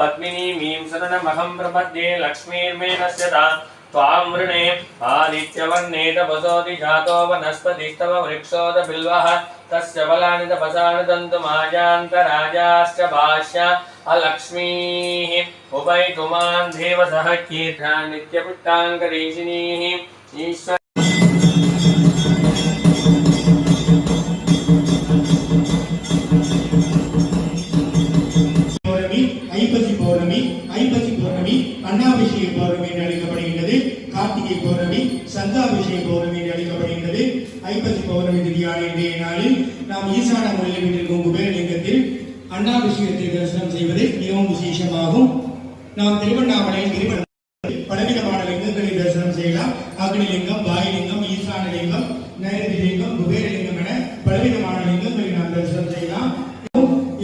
पद्मिनीमीं शरणमहं प्रपद्ये लक्ष्मीर्मे नश्यता त्वां वृणे आदित्यवर्णे तपसोऽधि जातो वनस्पतिस्तव वृक्षोद बिल्वः तस्य फलानि तपसानि दन्तुमायान्तराजाश्च भाष्य अलक्ष्मीः उपैतुमान् देवसः कीर्षा नित्यपुट्टाङ्करीषिणीः ईश्वर ஐப்பசி பௌர்ணமி அன்னாபிஷேக பௌர்ணமி என்று அழைக்கப்படுகின்றது. கார்த்திகை பௌர்ணமி சந்தாபிஷேக பௌர்ணமி என்று அழைக்கப்படுகின்றது. ஐப்பசி பௌர்ணமி திதியான இன்றைய நாளில் நாம் ஈசான மூலையில் வீட்டிற்கும் குபேரலிங்கத்தில் அன்னாபிஷேகத்தை தரிசனம் செய்வது மிகவும் விசேஷமாகும். நாம் திருவண்ணாமலையில் பலவிதமான லிங்கங்களை தரிசனம் செய்யலாம். அக்னிலிங்கம், வாயுலிங்கம், ஈசான லிங்கம், நைருதி லிங்கம், குபேரலிங்கம் என பலவிதமான லிங்கங்களை நாம் தரிசனம் செய்யலாம்.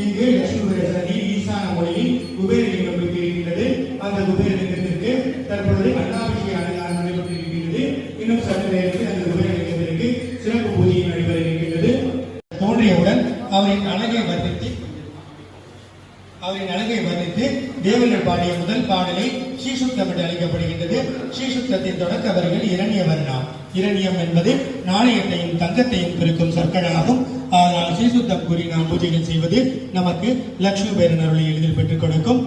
இங்கு லட்சுமி ஈசான மூலையில் குபேரலிங்கம் இருக்கின்றது. அந்த குபேரலிங்கத்திற்கு தற்பொழுது அன்னாபிஷேக அலங்காரம் நடைபெற்றிருக்கின்றது. இன்னும் சற்று நேரத்தில் அந்த குபேரலிங்கத்திற்கு சிறப்பு பூஜை நடைபெற இருக்கின்றது. தோன்றியவுடன் அவரின் அழகை வர்ணித்து தேவர்கள் பாடிய முதல் பாடலை ஸ்ரீசுத்தம் என்று அழைக்கப்படுகின்றது. ஸ்ரீசுத்தத்தின் தொடக்க வரிகள் இரணிய வர்ணம். இரணியம் என்பது நாணயத்தையும் தங்கத்தையும் குறிக்கும் சொற்களாகும். ஆனால் ஸ்ரீசுத்தம் கூறி நாம் பூஜைகள் செய்வது நமக்கு லட்சுமி பேரனருளை எளிதில் பெற்றுக் கொடுக்கும்.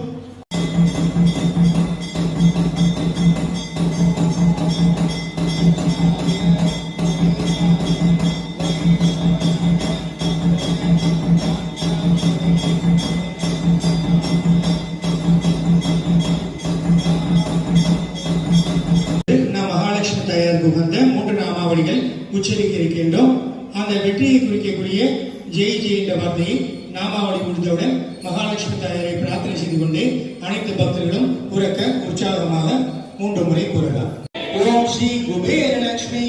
உகந்த 3 நாமாவளிகள் உச்சரிக்க இருக்கின்றோம். அந்த வெற்றியை குறிக்கக்கூடிய ஜெய் ஜெய் என்ற வார்த்தையை நாமாவளி முடிந்தவுடன் மகாலட்சுமி தாயாரை பிரார்த்தனை செய்து கொண்டு அனைத்து பக்தர்களும் உறக்க உற்சாகமாக 3 முறை கூறலாம். ஓம் ஸ்ரீ குபேர லட்சுமி